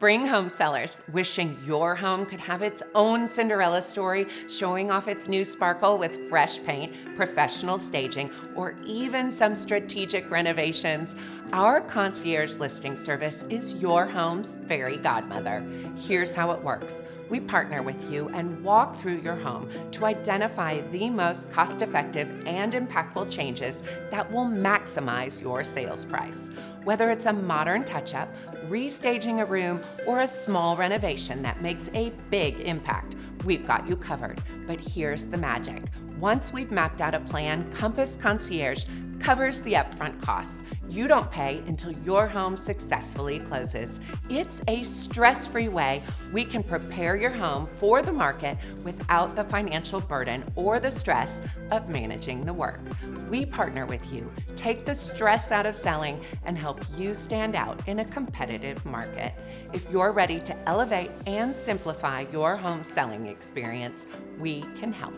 Spring home sellers, wishing your home could have its own Cinderella story, showing off its new sparkle with fresh paint, professional staging, or even some strategic renovations. Our concierge listing service is your home's fairy godmother. Here's how it works. We partner with you and walk through your home to identify the most cost-effective and impactful changes that will maximize your sales price. Whether it's a modern touch-up, restaging a room, or a small renovation that makes a big impact, we've got you covered. But here's the magic. Once we've mapped out a plan, Compass Concierge covers the upfront costs. You don't pay until your home successfully closes. It's a stress-free way we can prepare your home for the market without the financial burden or the stress of managing the work. We partner with you, take the stress out of selling, and help you stand out in a competitive market. If you're ready to elevate and simplify your home selling experience, we can help.